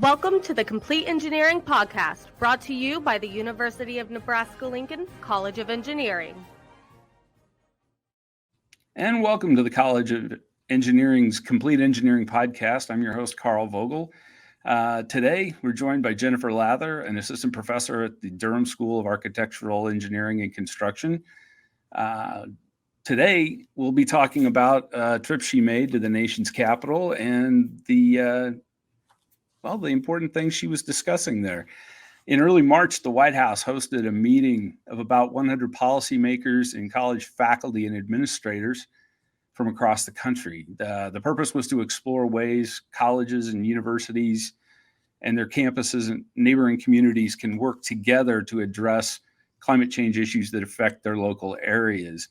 Welcome to the Complete Engineering Podcast, brought to you by the University of Nebraska-Lincoln College of Engineering. And welcome to the College of Engineering's Complete Engineering Podcast. I'm your host, Carl Vogel. Today, we're joined by Jennifer Lather, an assistant professor at the Durham School of Architectural Engineering and Construction. Today, we'll be talking about a trip she made to the nation's capital and the important things she was discussing there. In early March, the White House hosted a meeting of about 100 policymakers and college faculty and administrators from across the country. The purpose was to explore ways colleges and universities and their campuses and neighboring communities can work together to address climate change issues that affect their local areas.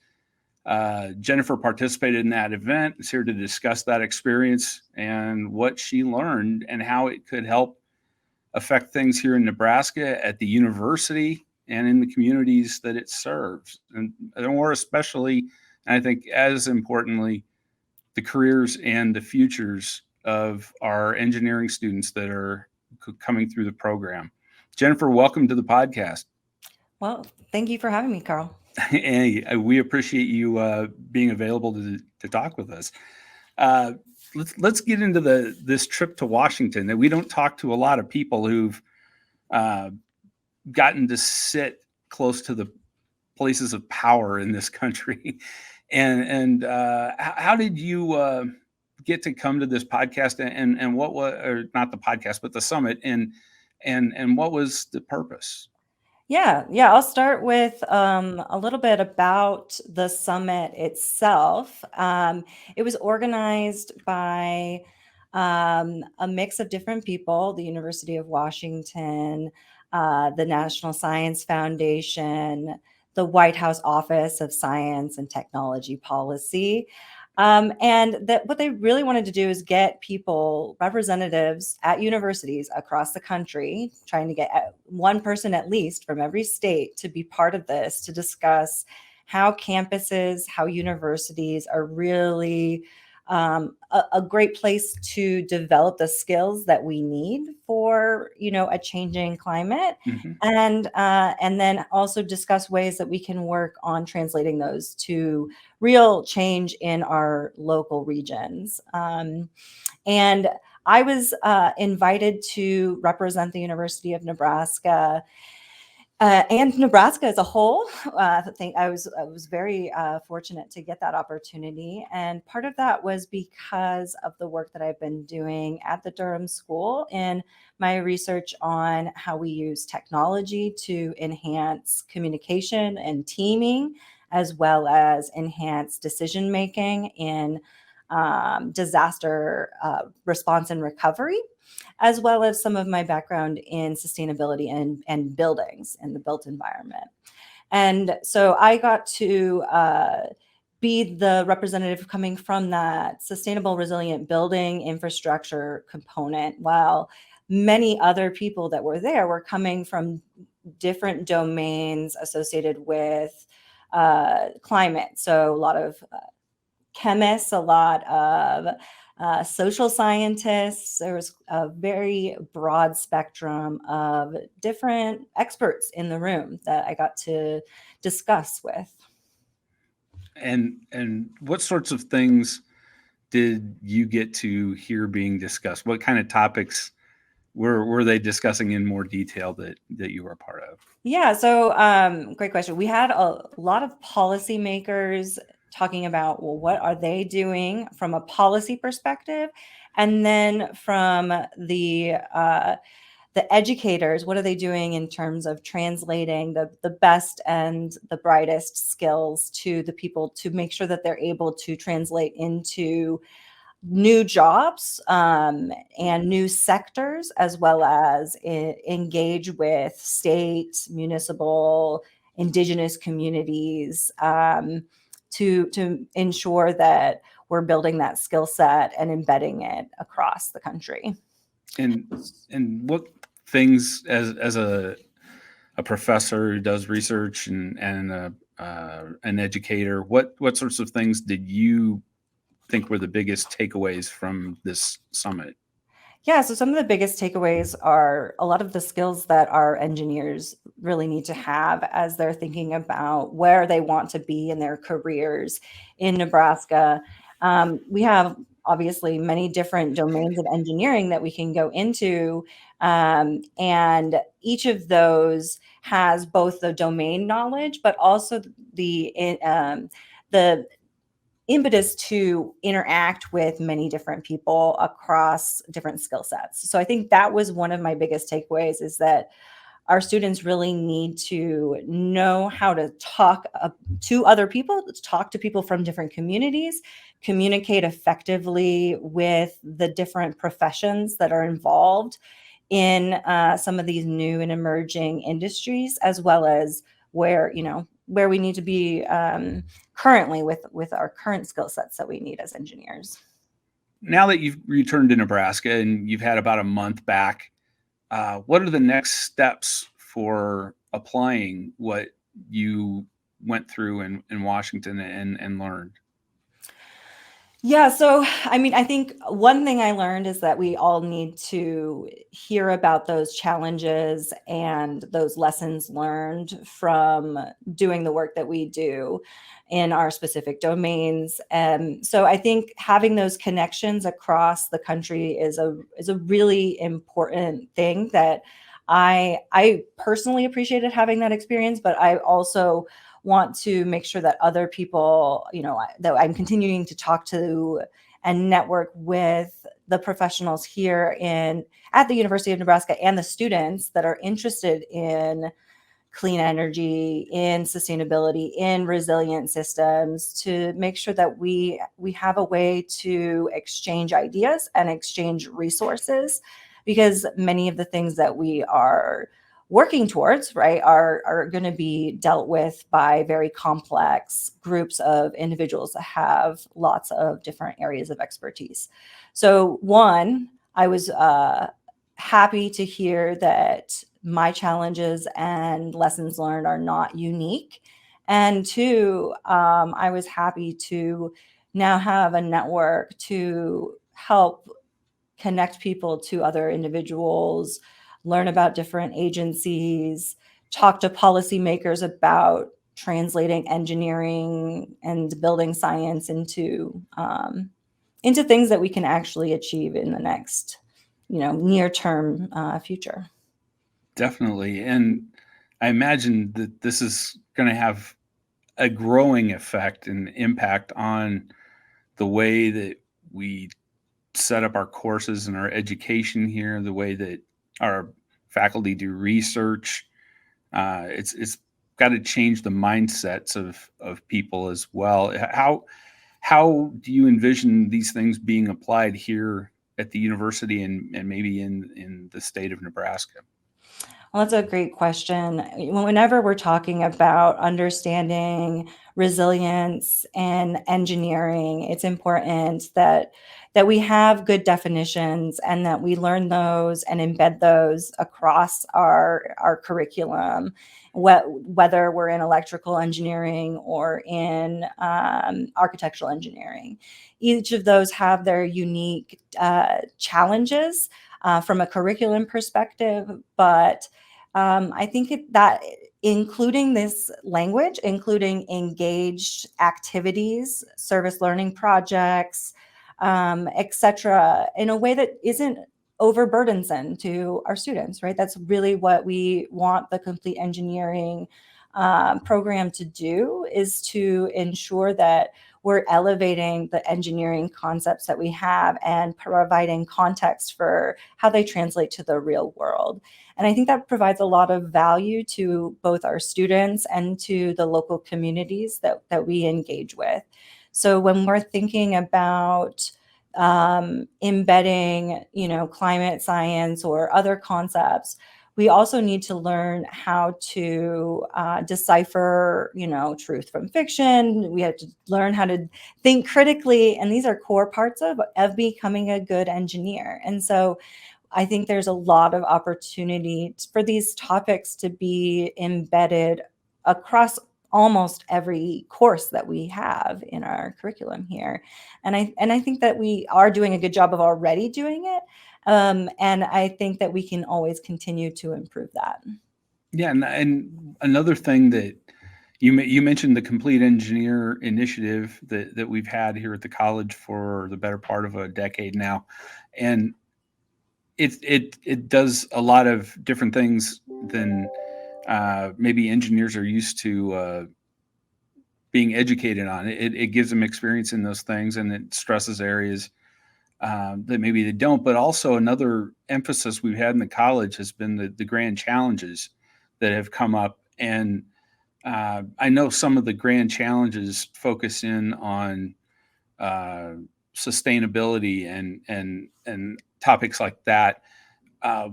Jennifer participated in that event, is here to discuss that experience and what she learned and how it could help affect things here in Nebraska at the university and in the communities that it serves. And more especially, and I think as importantly, the careers and the futures of our engineering students that are coming through the program. Jennifer, welcome to the podcast. Well, thank you for having me, Carl. Hey, we appreciate you being available to talk with us. Let's get into this trip to Washington. That we don't talk to a lot of people who've gotten to sit close to the places of power in this country. And how did you get to come to this podcast? And what was, or not the podcast, but the summit? And what was the purpose? Yeah. I'll start with a little bit about the summit itself. It was organized by a mix of different people: the University of Washington, the National Science Foundation, the White House Office of Science and Technology Policy. And what they really wanted to do is get people, representatives at universities across the country, trying to get one person at least from every state to be part of this, to discuss how campuses, how universities are really a great place to develop the skills that we need for, a changing climate, Mm-hmm. and then also discuss ways that we can work on translating those to real change in our local regions. And I was invited to represent the University of Nebraska. And Nebraska as a whole. I was very fortunate to get that opportunity. And part of that was because of the work that I've been doing at the Durham School in my research on how we use technology to enhance communication and teaming, as well as enhance decision-making in disaster response and recovery, as well as some of my background in sustainability and buildings and the built environment. And so I got to be the representative coming from that sustainable, resilient building infrastructure component, while many other people that were there were coming from different domains associated with climate. So a lot of chemists, a lot of social scientists. There was a very broad spectrum of different experts in the room that I got to discuss with. And what sorts of things did you get to hear being discussed? What kind of topics were they discussing in more detail that you were a part of? Yeah, so great question. We had a lot of policymakers talking about, well, what are they doing from a policy perspective? And then from the educators, what are they doing in terms of translating the best and the brightest skills to the people to make sure that they're able to translate into new jobs and new sectors, as well as engage with state, municipal, indigenous communities, to ensure that we're building that skill set and embedding it across the country. And what things, as a professor who does research and an educator, what sorts of things did you think were the biggest takeaways from this summit? Yeah, so some of the biggest takeaways are a lot of the skills that our engineers really need to have as they're thinking about where they want to be in their careers in Nebraska. We have obviously many different domains of engineering that we can go into, and each of those has both the domain knowledge, but also the impetus to interact with many different people across different skill sets. So I think that was one of my biggest takeaways, is that our students really need to know how to talk to other people, talk to people from different communities, communicate effectively with the different professions that are involved in some of these new and emerging industries, as well as where we need to be currently with our current skill sets that we need as engineers. Now that you've returned to Nebraska and you've had about a month back, what are the next steps for applying what you went through in Washington and learned? Yeah, so I mean, I think one thing I learned is that we all need to hear about those challenges and those lessons learned from doing the work that we do in our specific domains. And so I think having those connections across the country is a really important thing that I personally appreciated having that experience, but I also want to make sure that other people, that I'm continuing to talk to and network with the professionals here at the University of Nebraska and the students that are interested in clean energy, in sustainability, in resilient systems, to make sure that we have a way to exchange ideas and exchange resources, because many of the things that we are working towards, right, are going to be dealt with by very complex groups of individuals that have lots of different areas of expertise. So one, I was happy to hear that my challenges and lessons learned are not unique. And two, I was happy to now have a network to help connect people to other individuals, learn about different agencies, talk to policymakers about translating engineering and building science into things that we can actually achieve in the next, near term future. Definitely. And I imagine that this is going to have a growing effect and impact on the way that we set up our courses and our education here, the way that our faculty do research. It's got to change the mindsets of people as well. How do you envision these things being applied here at the university and maybe in the state of Nebraska? Well, that's a great question. Whenever we're talking about understanding resilience and engineering, it's important that we have good definitions and that we learn those and embed those across our curriculum, whether we're in electrical engineering or in architectural engineering. Each of those have their unique challenges from a curriculum perspective, but I think that including this language, including engaged activities, service learning projects, etc., in a way that isn't overburdensome to our students, right? That's really what we want the complete engineering program to do, is to ensure that we're elevating the engineering concepts that we have and providing context for how they translate to the real world. And I think that provides a lot of value to both our students and to the local communities that we engage with. So when we're thinking about embedding, climate science or other concepts, we also need to learn how to decipher, truth from fiction. We have to learn how to think critically, and these are core parts of becoming a good engineer. And so I think there's a lot of opportunity for these topics to be embedded across almost every course that we have in our curriculum here. And I think that we are doing a good job of already doing it. And I think that we can always continue to improve that. Yeah, and another thing that you mentioned, the Complete Engineer initiative that we've had here at the college for the better part of a decade now, and it does a lot of different things than maybe engineers are used to being educated on. It gives them experience in those things, and it stresses areas that maybe they don't. But also another emphasis we've had in the college has been the grand challenges that have come up. And I know some of the grand challenges focus in on uh, sustainability and topics like that. Uh,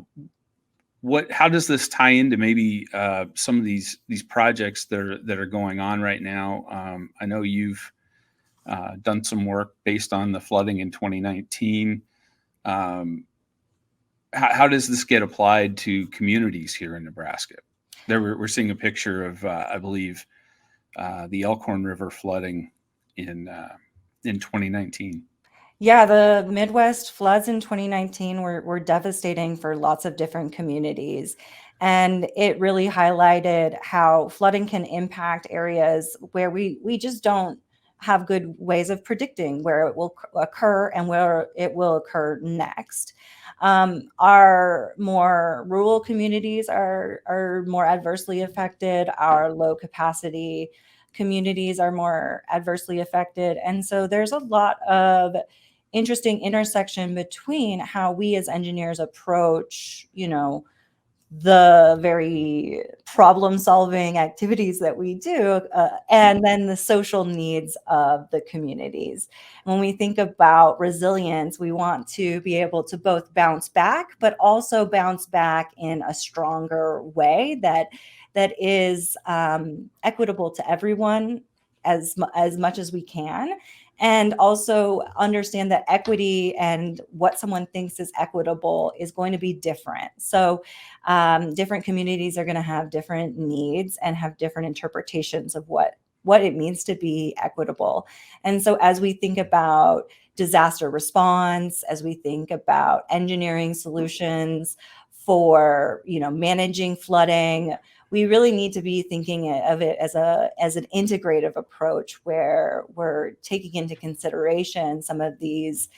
how does this tie into maybe some of these projects that are going on right now? I know you've done some work based on the flooding in 2019. Um, how does this get applied to communities here in Nebraska? There, we're seeing a picture of, I believe, the Elkhorn River flooding in 2019. Yeah, the Midwest floods in 2019 were devastating for lots of different communities. And it really highlighted how flooding can impact areas where we just don't have good ways of predicting where it will occur and where it will occur next. Our more rural communities are more adversely affected. Our low capacity communities are more adversely affected. And so there's a lot of interesting intersection between how we as engineers approach, the very problem solving activities that we do, and then the social needs of the communities. When we think about resilience, we want to be able to both bounce back, but also bounce back in a stronger way that is equitable to everyone as much as we can, and also understand that equity and what someone thinks is equitable is going to be different. So different communities are going to have different needs and have different interpretations of what it means to be equitable. And so as we think about disaster response, as we think about engineering solutions for managing flooding, we really need to be thinking of it as an integrative approach where we're taking into consideration some of these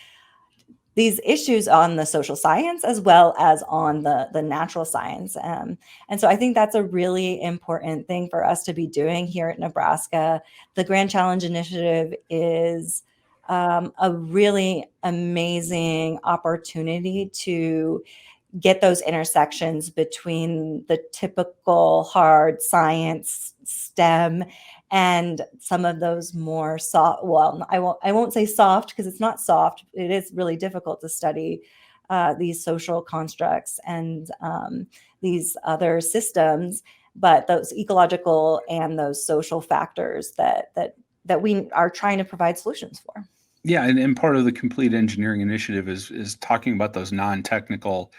issues on the social science as well as on the natural science. And so I think that's a really important thing for us to be doing here at Nebraska. The Grand Challenge Initiative is a really amazing opportunity to get those intersections between the typical hard science, STEM, and some of those more soft. Well, I won't say soft because it's not soft. It is really difficult to study these social constructs and these other systems, but those ecological and those social factors that we are trying to provide solutions for. Yeah, and part of the Complete Engineering Initiative is talking about those non-technical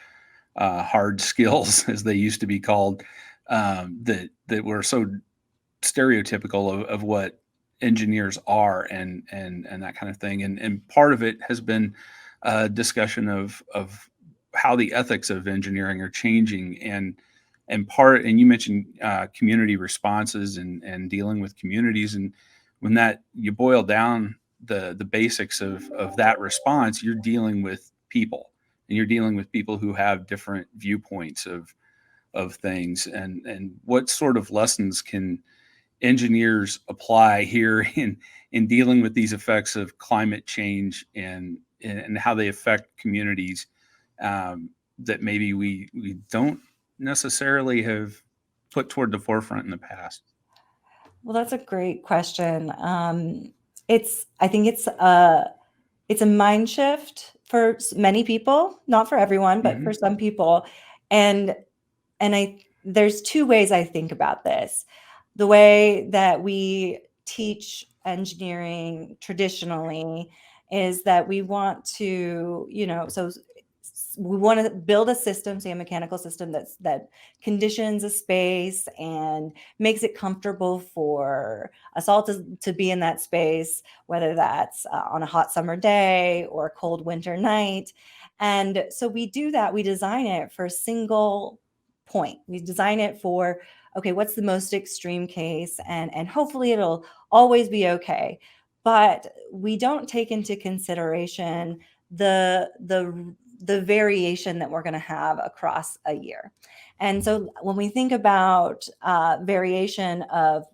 hard skills, as they used to be called, that were so stereotypical of what engineers are and that kind of thing. And part of it has been a discussion of how the ethics of engineering are changing, and you mentioned community responses and dealing with communities. And when that you boil down the basics of that response, you're dealing with people, and you're dealing with people who have different viewpoints of things. And what sort of lessons can engineers apply here in dealing with these effects of climate change and how they affect communities that maybe we don't necessarily have put toward the forefront in the past? Well, that's a great question. I think it's a mind shift for many people, not for everyone, but for Mm-hmm. some people. And there's two ways I think about this. The way that we teach engineering traditionally is that we want to, so we want to build a system, say a mechanical system that conditions a space and makes it comfortable for us all to be in that space, whether that's on a hot summer day or a cold winter night. And so we do that. We design it for a single point. We design it for, okay, what's the most extreme case? And hopefully it'll always be okay. But we don't take into consideration the variation that we're going to have across a year. And so when we think about variation of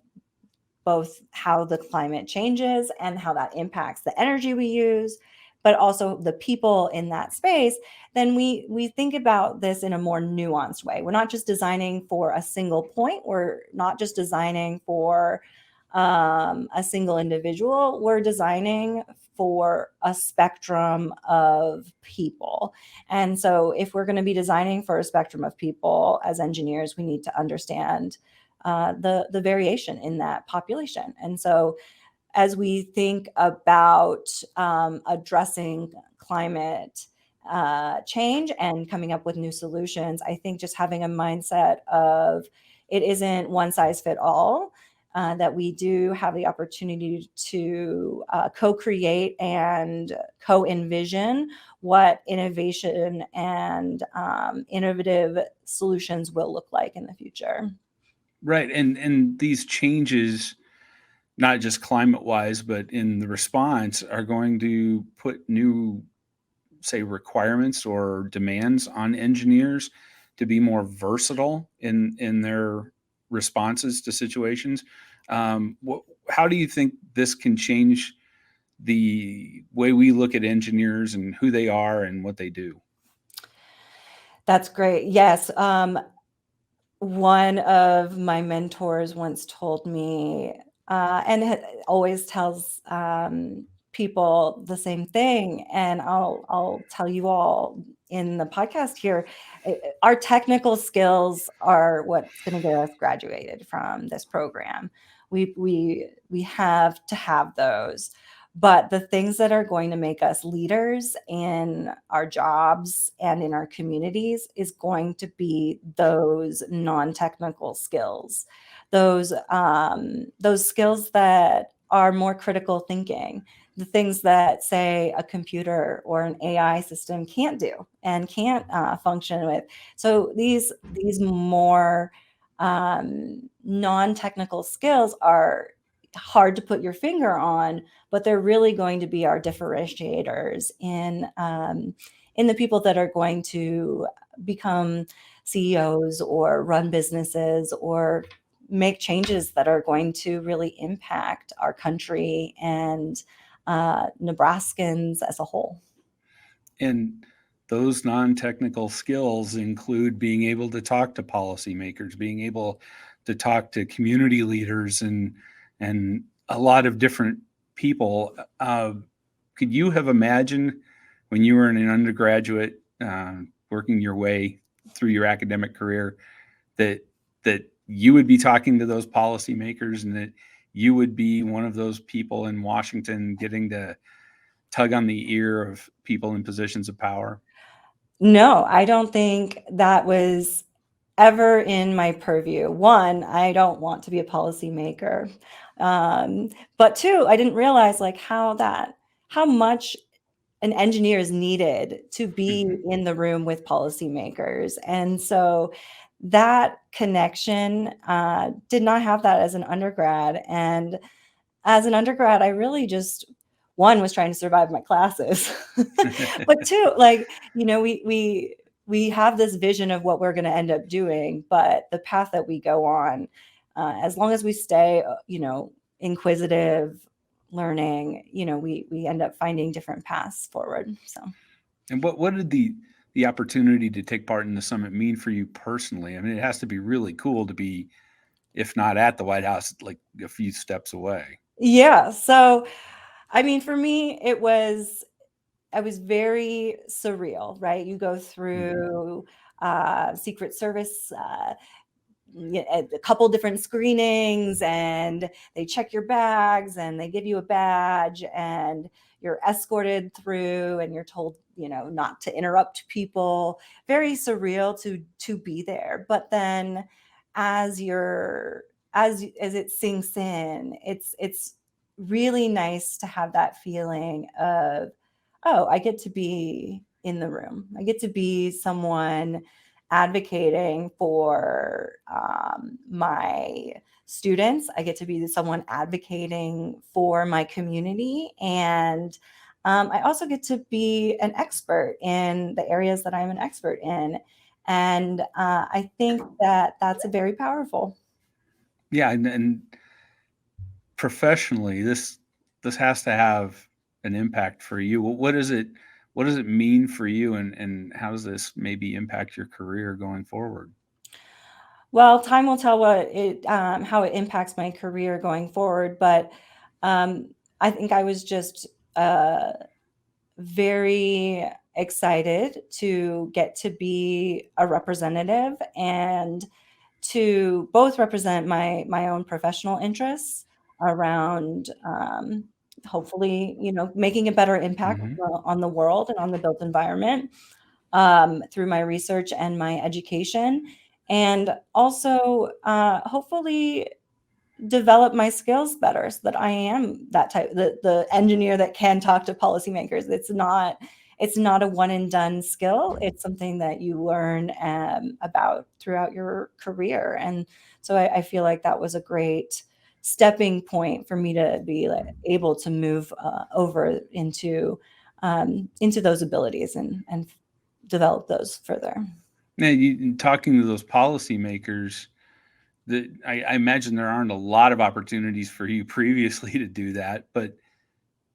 both how the climate changes and how that impacts the energy we use, but also the people in that space, then we think about this in a more nuanced way. We're not just designing for a single point. We're not just designing for a single individual. We're designing for a spectrum of people. And so if we're going to be designing for a spectrum of people as engineers, we need to understand the variation in that population. And so as we think about addressing climate change and coming up with new solutions, I think just having a mindset of it isn't one size fit all, that we do have the opportunity to co-create and co-envision what innovation and innovative solutions will look like in the future. Right. And these changes, not just climate wise, but in the response, are going to put new, say, requirements or demands on engineers to be more versatile in their responses to situations. How do you think this can change the way we look at engineers and who they are and what they do? That's great. Yes. One of my mentors once told me, and always tells people the same thing, and I'll tell you all in the podcast here. Our technical skills are what's going to get us graduated from this program. We have to have those. But the things that are going to make us leaders in our jobs and in our communities is going to be those non-technical skills, those skills that are more critical thinking, the things that, say, a computer or an AI system can't do and can't function with. So these more non-technical skills are hard to put your finger on, but they're really going to be our differentiators in the people that are going to become CEOs or run businesses or make changes that are going to really impact our country and Nebraskans as a whole. And those non-technical skills include being able to talk to policymakers, being able to talk to community leaders and a lot of different people. Could you have imagined when you were an undergraduate working your way through your academic career that you would be talking to those policymakers and that you would be one of those people in Washington getting to tug on the ear of people in positions of power? No, I don't think that was ever in my purview. One, I don't want to be a policymaker. But two, I didn't realize like how much an engineer is needed to be in the room with policymakers. And so that connection, did not have that as an undergrad. And as an undergrad, I really just, one, was trying to survive my classes, but two, like, we have this vision of what we're going to end up doing, but the path that we go on, as long as we stay, inquisitive, learning, we end up finding different paths forward. So, and what did the opportunity to take part in the summit mean for you personally? I mean, it has to be really cool to be, if not at the White House, like a few steps away. Yeah. So, I mean, for me, I was very surreal, right? You go through Secret Service, a couple different screenings, and they check your bags and they give you a badge, and you're escorted through and you're told, not to interrupt people. Very surreal to be there. But then as it sinks in, it's really nice to have that feeling of, oh, I get to be in the room. I get to be someone advocating for my students. I get to be someone advocating for my community. And I also get to be an expert in the areas that I'm an expert in. And I think that that's very powerful. Yeah, and professionally, this has to have an impact for you. What does it mean for you, and how does this maybe impact your career going forward? Well, time will tell how it impacts my career going forward. But I think I was just very excited to get to be a representative and to both represent my own professional interests around hopefully, making a better impact Mhm. on the world and on the built environment through my research and my education, and also hopefully develop my skills better so that I am that type, the engineer that can talk to policymakers. It's not a one and done skill. It's something that you learn about throughout your career. And so I feel like that was a great stepping point for me to be able to move over into those abilities and develop those further. Now, you talking to those policymakers, I imagine there aren't a lot of opportunities for you previously to do that, but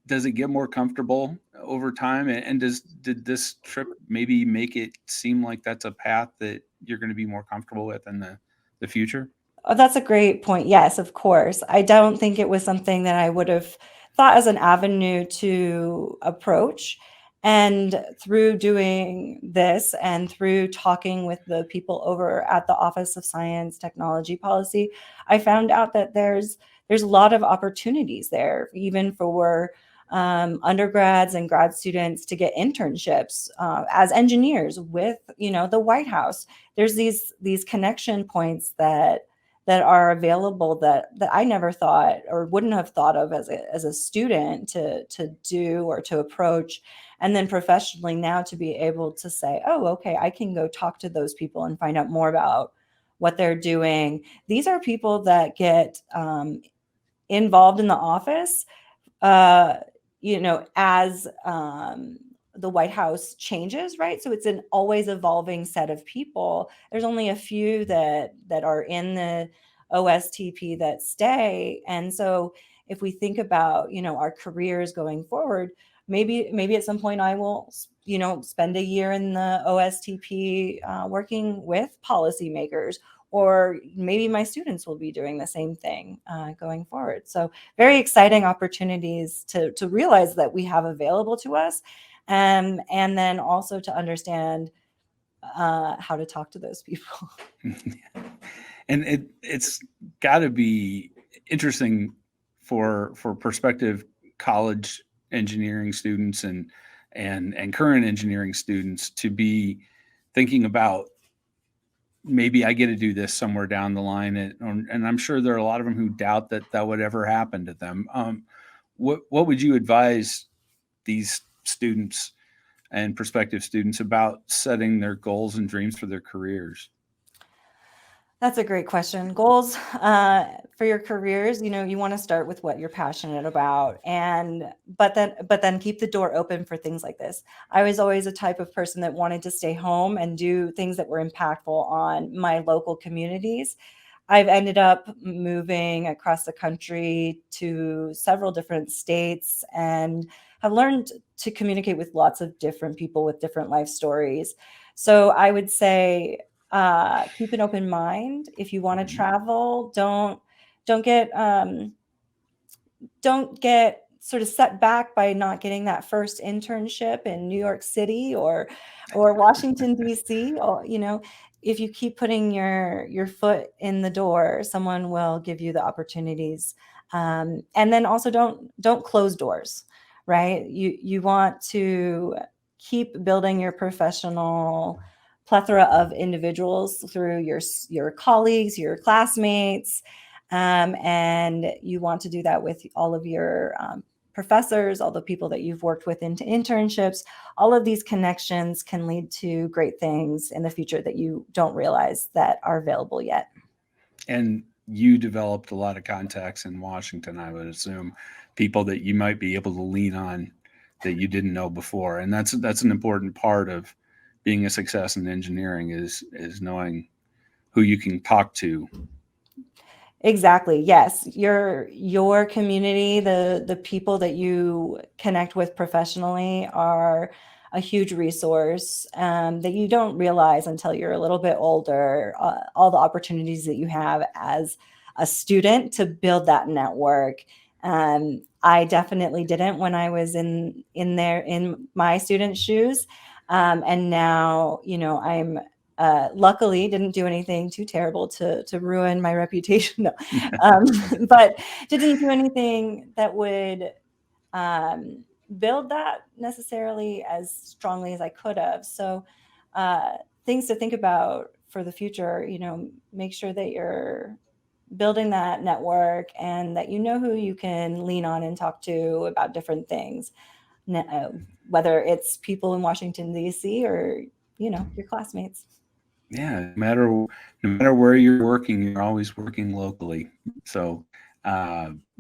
does it get more comfortable over time? And did this trip maybe make it seem like that's a path that you're going to be more comfortable with in the future? Oh, that's a great point. Yes, of course. I don't think it was something that I would have thought as an avenue to approach. And through doing this and through talking with the people over at the Office of Science Technology Policy, I found out that there's a lot of opportunities there, even for undergrads and grad students to get internships as engineers with, the White House. There's these connection points that are available that I never thought or wouldn't have thought of as a student to do or to approach. And then professionally now to be able to say, oh, okay, I can go talk to those people and find out more about what they're doing. These are people that get involved in the office, uh, as the White House changes, right? So it's an always evolving set of people. There's only a few that are in the OSTP that stay. And so if we think about, our careers going forward, maybe at some point I will, spend a year in the OSTP working with policymakers, or maybe my students will be doing the same thing going forward. So very exciting opportunities to realize that we have available to us, and then also to understand how to talk to those people. And it's got to be interesting for prospective college engineering students and current engineering students to be thinking about, maybe I get to do this somewhere down the line, and I'm sure there are a lot of them who doubt that would ever happen to them. What would you advise these students and prospective students about setting their goals and dreams for their careers? That's a great question. Goals for your careers, you want to start with what you're passionate about, and but then keep the door open for things like this. I was always a type of person that wanted to stay home and do things that were impactful on my local communities. I've ended up moving across the country to several different states and have learned to communicate with lots of different people with different life stories. So I would say keep an open mind. If you want to travel, don't get don't get sort of set back by not getting that first internship in New York City or Washington D.C. Or if you keep putting your foot in the door, someone will give you the opportunities. And then also don't close doors. right? You want to keep building your professional plethora of individuals through your colleagues, your classmates, and you want to do that with all of your professors, all the people that you've worked with into internships. All of these connections can lead to great things in the future that you don't realize that are available yet. And you developed a lot of contacts in Washington, I would assume, people that you might be able to lean on that you didn't know before. And that's an important part of being a success in engineering is knowing who you can talk to. Exactly. Yes. Your community, the people that you connect with professionally are a huge resource that you don't realize until you're a little bit older, all the opportunities that you have as a student to build that network. I definitely didn't when I was in my student shoes. And now, I'm luckily didn't do anything too terrible to ruin my reputation. No. But didn't do anything that would build that necessarily as strongly as I could have. So things to think about for the future, make sure that you're building that network and that you know who you can lean on and talk to about different things, whether it's people in Washington, D.C. or, your classmates. Yeah, no matter where you're working, you're always working locally. So,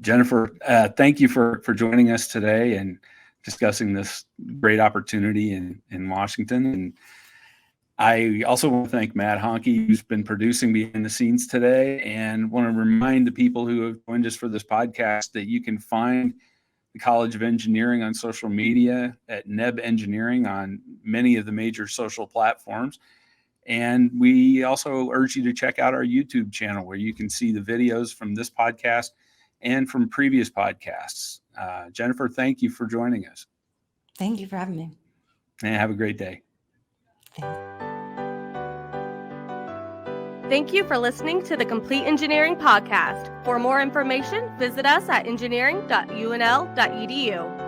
Jennifer, thank you for joining us today and discussing this great opportunity in Washington. And I also want to thank Matt Honke, who's been producing behind the scenes today, and want to remind the people who have joined us for this podcast that you can find the College of Engineering on social media at Neb Engineering on many of the major social platforms. And we also urge you to check out our YouTube channel where you can see the videos from this podcast and from previous podcasts. Jennifer, thank you for joining us. Thank you for having me. And have a great day. Thanks. Thank you for listening to the Complete Engineering Podcast. For more information, visit us at engineering.unl.edu.